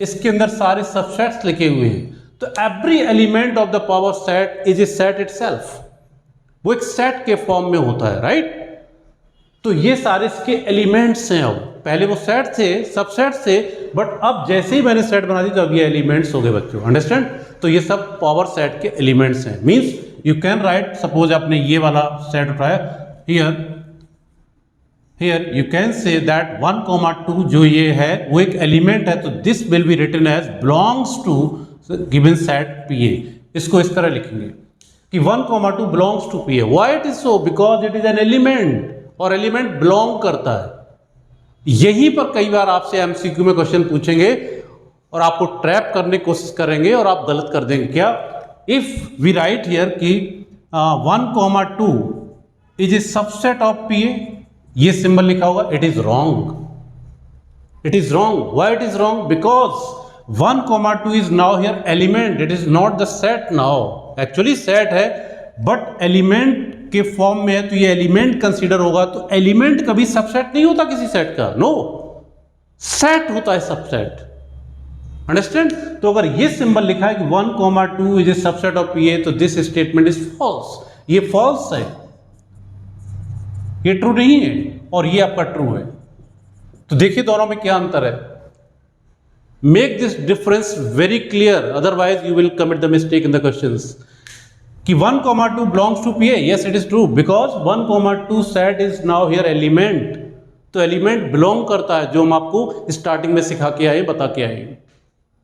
इसके अंदर सारे सबसेट्स लिखे हुए हैं. तो every element of the power set is a set itself. वो एक सेट के फॉर्म में होता है. राइट? तो ये सारे इसके एलिमेंट्स हैं. अब पहले वो सेट थे, सबसेट थे, बट अब जैसे ही मैंने सेट बना दी तो अब ये एलिमेंट्स हो गए बच्चों. अंडरस्टैंड? तो ये सब पावर सेट के एलिमेंट्स हैं. Means you can right, suppose आपने ये वाला सेट उठाया, here you can say that 1 2 जो ये है वो एक एलिमेंट है. तो this will be written as belongs to given set PA. इसको इस तरह लिखेंगे कि 1 2 belongs to PA. Why it is so? Because it is an element, और एलिमेंट बिलोंग करता है. यहीं पर कई बार आपसे MCQ में क्वेश्चन पूछेंगे और आपको ट्रैप करने की कोशिश करेंगे और आप गलत कर देंगे. क्या? इफ वी राइट हियर कि 1 2 is a subset of PA, ये सिंबल लिखा होगा, it is wrong. It is wrong. Why it is wrong? Because 1 2 is now here element, it is not the set. Now actually set है बट एलिमेंट के फॉर्म में है, तो ये एलिमेंट कंसीडर होगा. तो एलिमेंट कभी सबसेट नहीं होता किसी सेट का. नो, सेट होता है सबसेट. अंडरस्टैंड? तो अगर ये सिंबल लिखा है कि 1 2 is a subset of PA, तो दिस स्टेटमेंट इज फॉल्स. ये फॉल्स है, ये ट्रू नहीं है, और ये आपका ट्रू है. तो देखिए दोनों में क्या अंतर है. Make this difference very clear, otherwise you will commit the mistake in the questions. कि 1, 2 belongs to PA. Yes, it is true because 1, 2 set is now here element. तो एलिमेंट बिलोंग करता है, जो हम आपको स्टार्टिंग में सिखा के आए, बता के आए.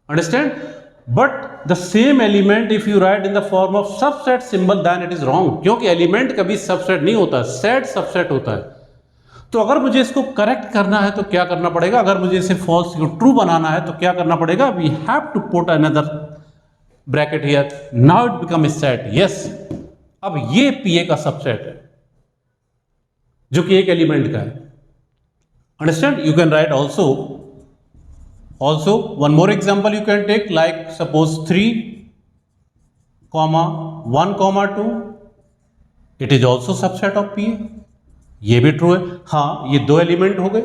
Understand? But the same element if you write in the form of subset symbol then it is wrong, क्योंकि एलिमेंट कभी सबसेट नहीं होता, सेट सबसेट होता है. तो अगर मुझे इसको करेक्ट करना है तो क्या करना पड़ेगा? अगर मुझे इसे फॉल्स को ट्रू बनाना है तो क्या करना पड़ेगा? We have to put another bracket here. Now it become a set. Yes, अब ये पीए का सबसेट है जो कि एक एलिमेंट का है. Understand? You can write also one more example you can take, like suppose 3, 1, 2, it is also subset of PA. ये भी ट्रू है. हाँ, ये दो एलिमेंट हो गए,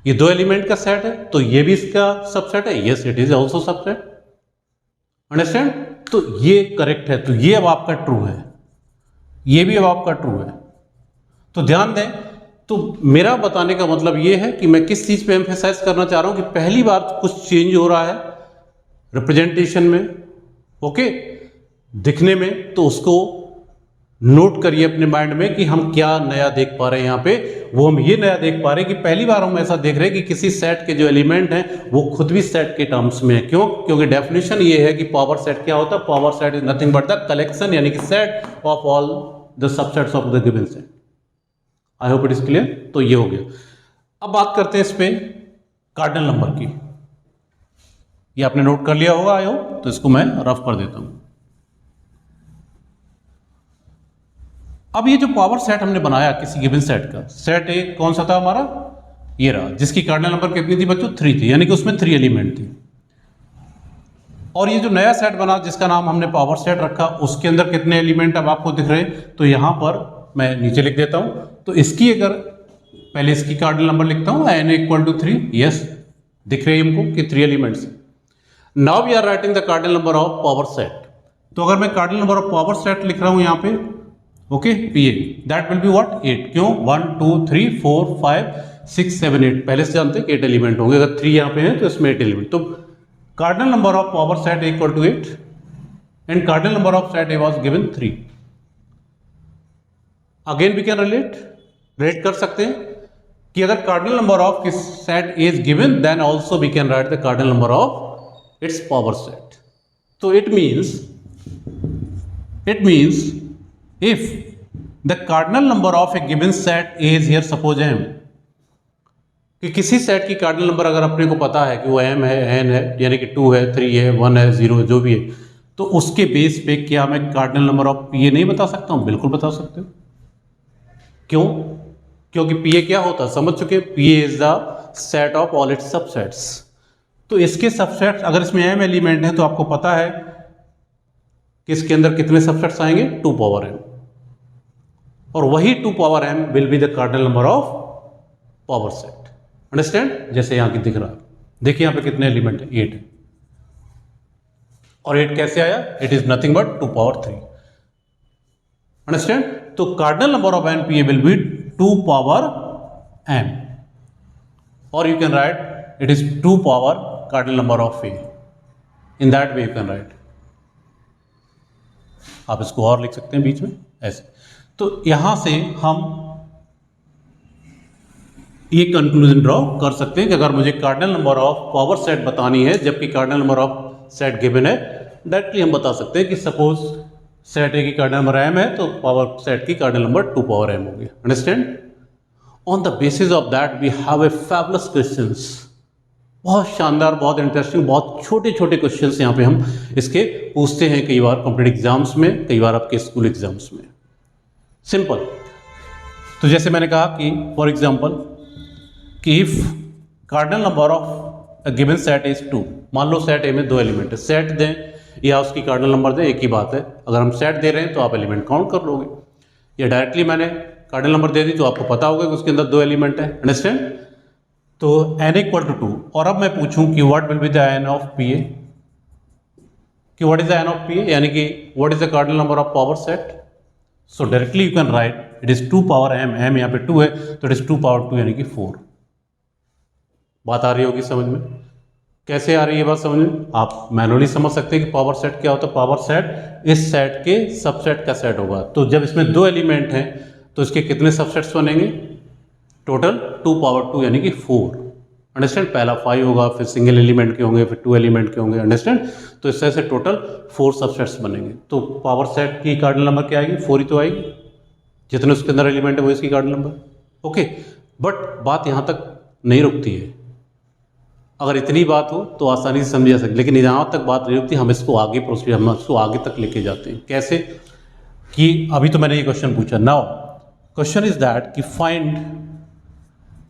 ये दो एलिमेंट का सेट है, तो ये भी इसका सबसेट है. Yes, it is also subset. Understand? तो ये करेक्ट है, तो ये अब आपका ट्रू है, ये भी अब आपका ट्रू है. तो ध्यान दें, तो मेरा बताने का मतलब ये है कि मैं किस चीज पे एम्फेसाइज करना चाह रहा हूं कि पहली बार कुछ चेंज हो रहा है रिप्रेजेंटेशन में, ओके, दिखने में, तो उसको नोट करिए अपने माइंड में कि हम क्या नया देख पा रहे हैं. यहाँ पे वो हम ये नया देख पा रहे हैं कि पहली बार हम ऐसा देख रहे हैं कि किसी सेट के जो एलिमेंट हैं वो खुद भी सेट के टर्म्स में है. क्यों? क्योंकि डेफिनेशन ये है कि पावर सेट क्या होता है? Power set is nothing but the collection, यानी कि set of all the subsets of the given set. I hope it is clear. तो ये हो गया. अब बात करते हैं इस पे कार्डिनल नंबर की. ये आपने नोट कर लिया होगा आई होप, तो इसको मैं रफ कर देता हूं. अब ये जो पावर सेट हमने बनाया किसी गिवन सेट का, सेट ए कौन सा था हमारा? ये रहा, जिसकी कार्डिनल नंबर कितनी थी बच्चों? 3 थी, यानी कि उसमें 3 एलिमेंट थी. और ये जो नया सेट बना जिसका नाम हमने पावर सेट रखा, उसके अंदर कितने एलिमेंट अब आपको दिख रहे हैं? तो यहां पर मैं नीचे लिख देता हूं. तो इसकी अगर पहले इसकी कार्डिनल नंबर लिखता हूं, n = 3. यस, दिख रही है हमको कि 3 elements. Now we are writing the cardinal number of power set. तो अगर मैं cardinal number of power set लिख रहा हूं यहां पे, okay, P A, that will be what? 8. क्यों? 1, 2, 3, 4, 5, 6, 7, 8. पहले से जानते हैं कि 8 एलिमेंट होंगे. अगर 3 यहां पे हैं तो इसमें 8 एलिमेंट. तो cardinal number of power set = 8 and cardinal number of set A was given 3. Again we can relate कर सकते हैं कि अगर कार्डिनल नंबर ऑफ किस set A is given, then also we can write the cardinal number of its power set. तो it means if the cardinal number of a given set A is here, suppose m, कि किसी सेट की कार्डिनल नंबर अगर अपने को पता है कि वो m है, n है, यानी कि 2 है, 3 है, 1 है, 0 जो भी है, तो उसके बेस पे क्या मैं कार्डिनल नंबर ऑफ PA नहीं बता सकता हूं? बिल्कुल बता सकते हो. क्यों? क्योंकि PA क्या होता है समझ चुके. PA is the set of all it's subsets. तो इसके सबसेट्स, अगर इसमें m एलिमेंट है तो आपको पता है कि इसके अंदर कितने सबसेट्स आएंगे? 2 पावर m. और वही 2 power m will be the cardinal number of power set. Understand? जैसे यहां की दिख रहा है, देखिए यहां पे कितने एलिमेंट है? 8 है. और 8 कैसे आया? It is nothing but 2 power 3. Understand? तो cardinal number of NPA will be 2 power m, और you can write it is 2 power cardinal number of A. In that way you can write. आप इसको और लिख सकते हैं बीच में ऐसे. तो यहां से हम ये कंक्लूजन ड्रॉ कर सकते हैं कि अगर मुझे cardinal number of power set बतानी है जबकि cardinal number of set given है, डायरेक्टली हम बता सकते हैं कि सपोज सेट ए की कार्डिनल नंबर m है तो पावर सेट की कार्डिनल नंबर 2 पावर m होगी. Understand? On the basis of that we have a fabulous questions. बहुत शानदार, बहुत इंटरेस्टिंग, बहुत छोटे छोटे क्वेश्चंस यहाँ पे हम इसके पूछते हैं कई बार कॉम्पिटिटिव एग्जाम्स में, कई बार आपके स्कूल एग्जाम्स में. सिंपल. तो जैसे मैंने कहा कि फॉर एग्जांपल कि if cardinal number of a given set is 2, मान लो सेट ए में 2 एलिमेंट है. सेट दें या उसकी कार्डिनल नंबर दें, एक ही बात है. अगर हम सेट दे रहे हैं तो आप एलिमेंट काउंट कर लोगे, या डायरेक्टली मैंने कार्डिनल नंबर दे दी तो आपको पता होगा कि उसके अंदर 2 एलिमेंट है. अंडरस्टैंड? तो n = 2. और अब मैं पूछूं कि what will be the n of PA, कि what is the n of PA, यानी कि what is the cardinal number of power set. So directly you can write it is 2 power m. m यहाँ पे 2 है तो इट इज 2 पावर 2 यानी कि 4. बात आ रही होगी समझ में? कैसे आ रही है बात समझ में? आप मैनुअली समझ सकते हैं कि पावर सेट क्या होता है। पावर सेट इस सेट के सबसेट का सेट होगा। तो जब इसमें दो एलिमेंट हैं तो इसके कितने सबसेट्स बनेंगे? टोटल 2 पावर 2 यानी कि 4। अंडरस्टैंड? पहला 5 होगा, फिर सिंगल एलिमेंट के होंगे, फिर 2 एलिमेंट के होंगे। अंडरस्टैंड? तो इस तरह से टोटल 4 सबसेट्स बनेंगे। तो पावर सेट की कार्डिनल नंबर क्या आएगी? 4 ही तो आएगी। जितने उसके अंदर एलिमेंट है वो इसकी कार्डिनल नंबर। ओके, बट बात यहाँ तक नहीं रुकती है। अगर इतनी बात हो तो आसानी से समझी जा सकती, लेकिन यहाँ तक बात नहीं रुकती। हम इसको आगे प्रोसीड, हम इसको आगे तक लेके जाते हैं। कैसे? कि अभी तो मैंने ये क्वेश्चन पूछा। नाउ क्वेश्चन इज दैट कि find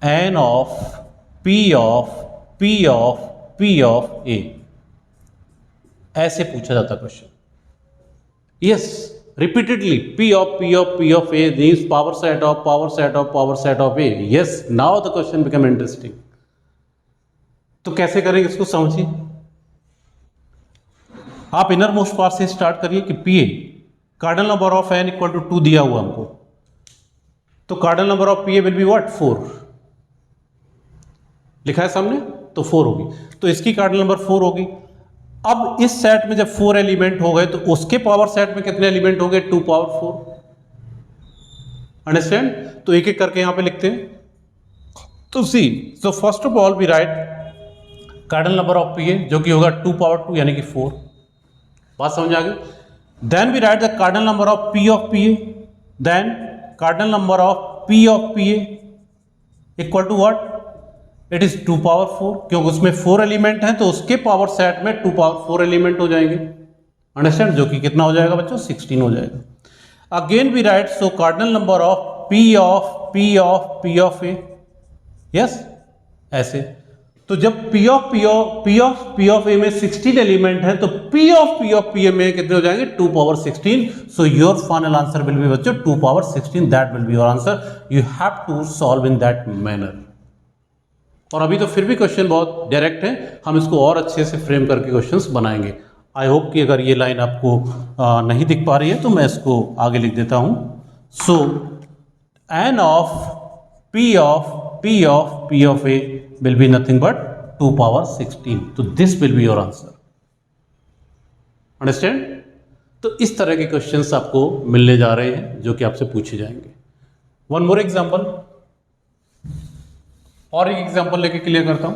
n of P of P of P of A. ऐसे पूछा जाता question. Yes, repeatedly P of P of P of A means power set of power set of power set of A. Yes, now the question become interesting. तो कैसे करेंगे इसको समझिए। आप इनर मोस्ट पार्ट से स्टार्ट करिए कि P A cardinal number of n equal to 2 दिया हुआ हमको। तो cardinal number of P A will be what? 4 लिखा है सामने, तो 4 होगी। तो इसकी कार्डिनल नंबर 4 होगी। अब इस सेट में जब 4 एलिमेंट हो गए तो उसके पावर सेट में कितने एलिमेंट होंगे? 2 पावर 4। अंडरस्टैंड? तो एक एक करके यहां पे लिखते हैं। तो see, so first of all we write cardinal number of P A जो कि होगा 2 पावर 2 यानी कि 4। बात समझ आ गई? Then we write the cardinal number of P A. Then cardinal number of P A equal to what? It is 2 power 4, क्योंकि उसमें 4 एलिमेंट हैं तो उसके पावर सेट में 2 पावर 4 एलिमेंट हो जाएंगे। अंडरस्टैंड? जो कि कितना हो जाएगा बच्चों? 16 हो जाएगा। Again we write so cardinal number of P of A. Yes, ऐसे। तो जब पी ऑफ ए में 16 एलिमेंट है तो पी ऑफ पी ए में कितने हो जाएंगे? 2 power 16। So your final answer will be बच्चों 2 power 16। That will be your answer. You have to solve in that manner. और अभी तो फिर भी क्वेश्चन बहुत डायरेक्ट है, हम इसको और अच्छे से फ्रेम करके क्वेश्चंस बनाएंगे। आई होप कि अगर ये लाइन आपको नहीं दिख पा रही है तो मैं इसको आगे लिख देता हूं। So n of P of A will be nothing but 2 power 16। तो this will be your answer. Understand? तो इस तरह के क्वेश्चंस आपको मिलने जा रहे हैं जो कि आपसे पूछे जाएंगे। वन मोर एग्जांपल, और एक एग्जांपल लेके क्लियर करता हूं।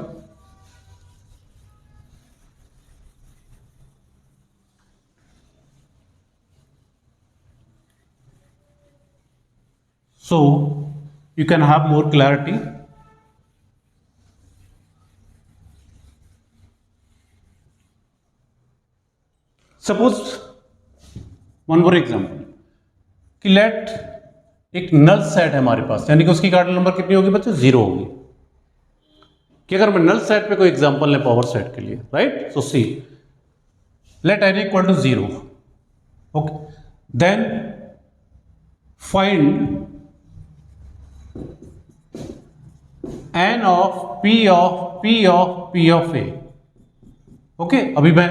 So you can have more clarity. Suppose one more example कि लेट एक नल सेट है हमारे पास, यानी कि उसकी कार्डिनल नंबर कितनी होगी बच्चों? 0 होगी। कि अगर मैं नल सेट पे कोई एग्जांपल ले पावर सेट के लिए, right? So see, let n equal to 0। Okay, then find n of P of A। Okay, अभी मैं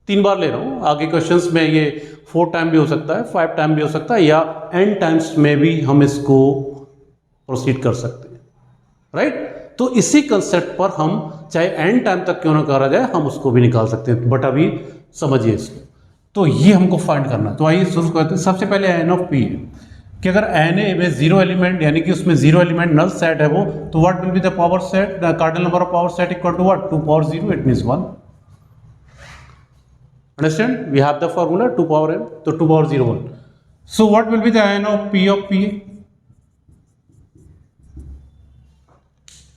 3 बार ले रहा हूं। आगे क्वेश्चंस में ये 4 टाइम भी हो सकता है, 5 टाइम भी हो सकता है, या n टाइम्स में भी हम इसको प्रोसीड कर सकते हैं, राइट? तो इसी कंसेप्ट पर हम चाहे n टाइम तक क्यों ना करा जाए, हम उसको भी निकाल सकते हैं। बट अभी समझिए इसको। तो ये हमको फाइंड करना है। तो आइए शुरू करते हैं। सबसे पहले n ऑफ P है कि अगर n ए में 0 एलिमेंट, यानी कि उसमें 0 एलिमेंट नल सेट है वो, तो what will be the power set? The cardinal number of power set equal to what? 2 power 0, it means 1। Understand? We have the formula 2 power n, तो 2 power 0 1। So what will be the n of P A?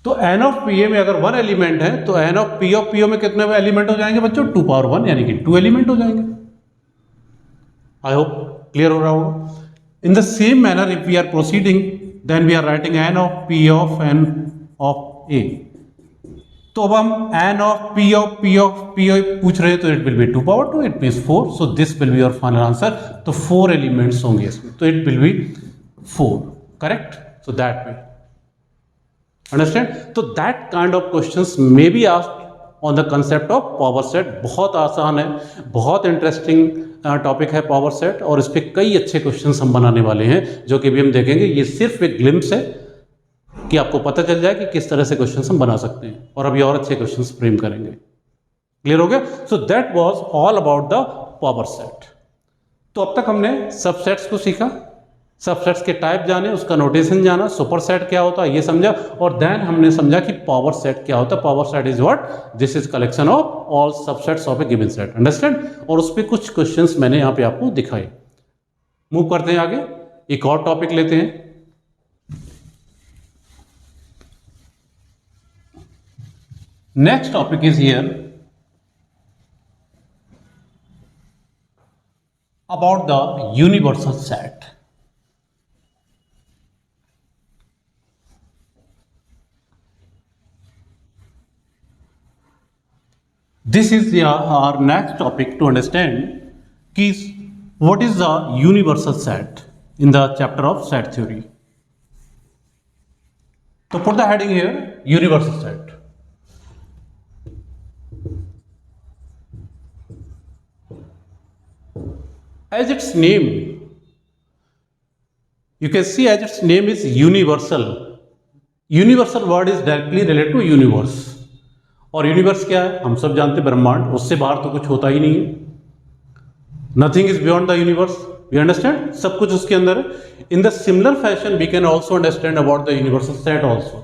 तो n ऑफ P ए में अगर 1 एलिमेंट है तो n ऑफ P ए में कितने एलिमेंट हो जाएंगे बच्चों? 2 पावर 1, यानी कि 2 एलिमेंट हो जाएंगे। आई होप क्लियर हो रहा होगा। In the same manner, if we are proceeding, then we are writing n of P of A. तो अब हम n of P पूछ रहे हैं, तो it will be 2 power 2, it means 4. So this will be your final answer. तो 4 elements होंगे इसमें, तो it will be 4. Correct? So that way. Understand? तो that kind of questions may be asked on the concept of power set. बहुत आसान है, बहुत इंटरेस्टिंग टॉपिक है पावर सेट, और इस पर कई अच्छे क्वेश्चंस हम बनाने वाले हैं जो कि भी हम देखेंगे। ये सिर्फ एक ग्लिम्स है कि आपको पता चल जाए कि किस तरह से क्वेश्चन हम बना सकते हैं और अभी और अच्छे क्वेश्चन फ्रेम करेंगे। क्लियर हो गया? So that was all about the power set. तो अब तक हमने सबसेट्स को सीखा, सबसेट्स के टाइप जाने, उसका नोटेशन जाना, सुपर सेट क्या होता है ये समझा, और देन हमने समझा कि पावर सेट क्या होता है। Power set is what? This is collection of all subsets of a given set. Understand? और उस पर कुछ क्वेश्चंस मैंने यहाँ पे आपको दिखाए। मूव करते हैं आगे, एक और टॉपिक लेते हैं। Next topic is here about the universal set. This is our next topic to understand कि what is the universal set in the chapter of set theory. So put the heading here, universal set. As its name, you can see as its name is universal. Universal word is directly related to universe. और यूनिवर्स क्या है? हम सब जानते हैं ब्रह्मांड, उससे बाहर तो कुछ होता ही नहीं है। Nothing is beyond the universe. We understand? सब कुछ उसके अंदर है। In the similar fashion we can also understand about the universal set also.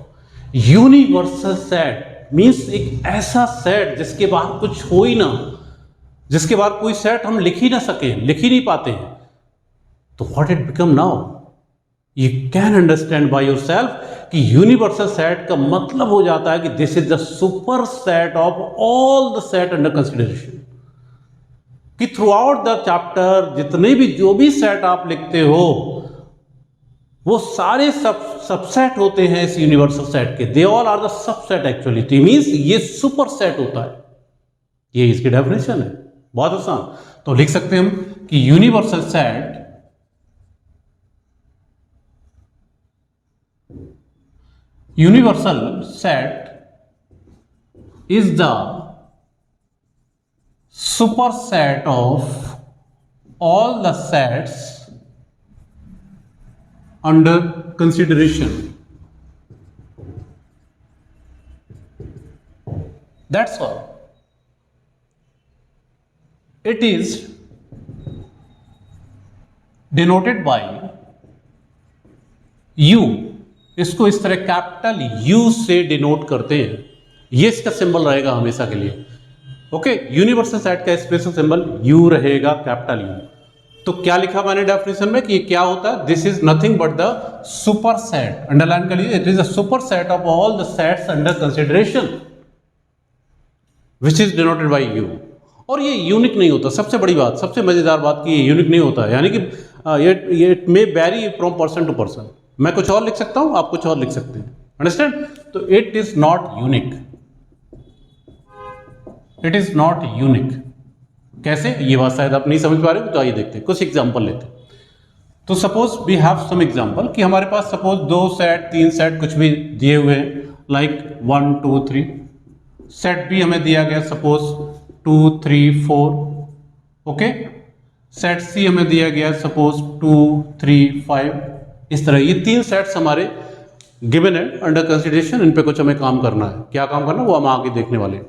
Universal set means एक ऐसा सेट जिसके बाहर कुछ हो ही ना, जिसके बाद कोई सेट हम लिख ही ना सके, लिख ही नहीं पाते हैं। तो what it become now? You can understand by yourself कि यूनिवर्सल सेट का मतलब हो जाता है कि this is the super set of all the set under consideration. कि थ्रू आउट द चैप्टर जितने भी जो भी सेट आप लिखते हो वो सारे सबसेट होते हैं इस यूनिवर्सल सेट के। They all are the subset actually. तो मीन्स ये सुपर सेट होता है। ये इसकी डेफिनेशन है, बहुत आसान। तो लिख सकते हैं हम कि universal set is the superset of all the sets under consideration. That's all. It is denoted by U. इसको इस तरह कैपिटल U से डिनोट करते हैं। ये इसका सिंबल रहेगा हमेशा के लिए। ओके, यूनिवर्सल सेट का स्पेशल सिंबल U रहेगा, कैपिटल U। तो क्या लिखा मैंने डेफिनेशन में कि ये क्या होता है? This is nothing but the super set. Underline कर लीजिए, it is a super set of all the sets under consideration which is denoted by U। और ये यूनिक नहीं होता। सबसे बड़ी बात, सबसे मजेदार बात कि ये यूनिक नहीं होता है, यानी कि ये may vary from person to person. मैं कुछ और लिख सकता हूं, आप कुछ और लिख सकते हैं। अंडरस्टैंड? तो it is not unique. It is not unique. कैसे? ये बात शायद आप नहीं समझ पा रहे हो, तो आइए देखते हैं, कुछ एग्जांपल लेते हैं। तो suppose we have some example कि हमारे पास सपोज 2 सेट 3 सेट कुछ भी दिए हुए हैं, लाइक 1 2 3। सेट भी हमें दिया गया सपोज 2 3 4। ओके, सेट सी हमें दिया गया सपोज 2 3 5। इस तरह ये 3 सेट्स हमारे गिवन है अंडर कंसिडरेशन। इन पे कुछ हमें काम करना है। क्या काम करना है वो हम आगे देखने वाले हैं।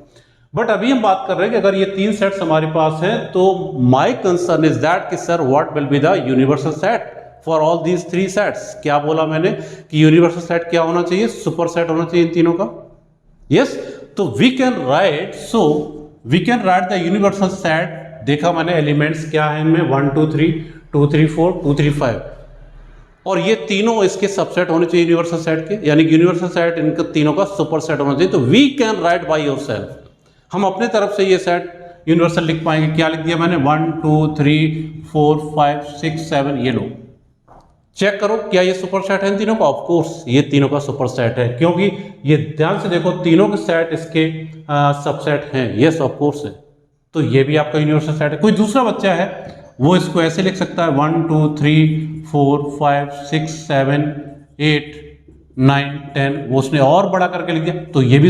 बट अभी हम बात कर रहे हैं कि अगर ये 3 सेट्स हमारे पास हैं तो माय कंसर्न इज दैट कि sir what will be the universal set for all these 3 sets. क्या बोला मैंने कि यूनिवर्सल सेट क्या होना चाहिए? सुपर सेट होना चाहिए इन तीनों का। यस, तो we can write, so we can write the universal set. देखा मैंने एलिमेंट्स क्या है इनमें, 1 2 3 2 3 4 2 3 5, और ये तीनों इसके सबसेट होने चाहिए यूनिवर्सल सेट के, यानी कि यूनिवर्सल सेट इनका तीनों का सुपर सेट होना चाहिए। तो we can write by yourself, हम अपने तरफ से ये सेट यूनिवर्सल लिख पाएंगे। क्या लिख दिया मैंने? 1 2 3 4 5 6 7। ये लो, चेक करो क्या ये सुपर सेट है इन तीनों का? ऑफ कोर्स ये तीनों का सुपर सेट है, क्योंकि ये ध्यान से देखो तीनों के सेट इसके सबसेट हैं। यस, ऑफ कोर्स है। तो ये भी आपका यूनिवर्सल सेट है। कोई दूसरा बच्चा है वो इसको ऐसे लिख सकता है 1 2 3 4 5 6 7 8 9 10, वो उसने और बड़ा करके लिख दिया। तो ये भी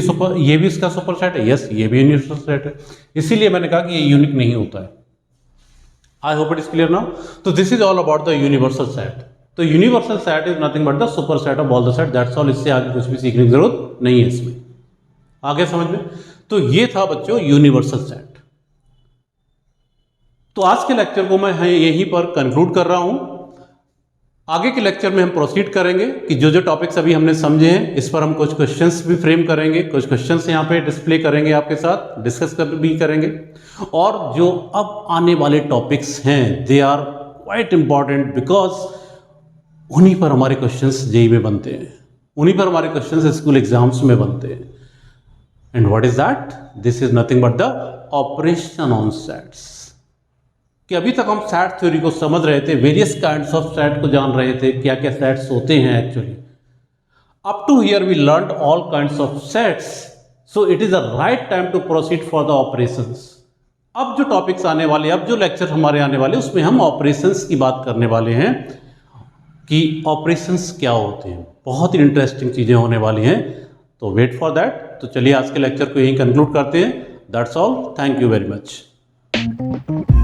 इसका सुपर सेट है। यस, ये भी यूनिवर्सल सेट है। इसीलिए मैंने कहा कि ये यूनिक नहीं होता है। I hope it is clear now. तो this is all about the universal set. तो universal set is nothing but the super set of all the set, that's all. इससे आगे कुछ भी सीखने की जरूरत नहीं है इसमें। आगे समझ में? तो ये था बच्चों यूनिवर्सल सेट। तो आज के लेक्चर को मैं यहीं पर कंक्लूड कर रहा हूं। आगे के लेक्चर में हम प्रोसीड करेंगे कि जो जो टॉपिक्स अभी हमने समझे हैं इस पर हम कुछ क्वेश्चंस भी फ्रेम करेंगे, कुछ क्वेश्चंस यहाँ पे डिस्प्ले करेंगे, आपके साथ डिस्कस भी करेंगे। और जो अब आने वाले टॉपिक्स हैं they are quite important, because उन्हीं पर हमारे क्वेश्चंस जेईई में बनते हैं, उन्हीं पर हमारे क्वेश्चंस स्कूल एग्जाम्स में बनते हैं। And what is that? This is nothing but the operation on sets. कि अभी तक हम सेट थ्योरी को समझ रहे थे, वेरियस काइंड्स ऑफ सेट को जान रहे थे, क्या क्या सेट्स होते हैं actually. Up to here we learn all kinds of sets, so it is a right time to proceed for the operations. अब जो टॉपिक्स आने वाले, अब जो लेक्चर हमारे आने वाले, उसमें हम ऑपरेशंस की बात करने वाले हैं कि ऑपरेशंस क्या होते हैं। बहुत ही इंटरेस्टिंग चीजें होने वाली हैं, तो वेट फॉर दैट। तो चलिए आज के लेक्चर को यहीं कंक्लूड करते हैं। That's all, thank you very much.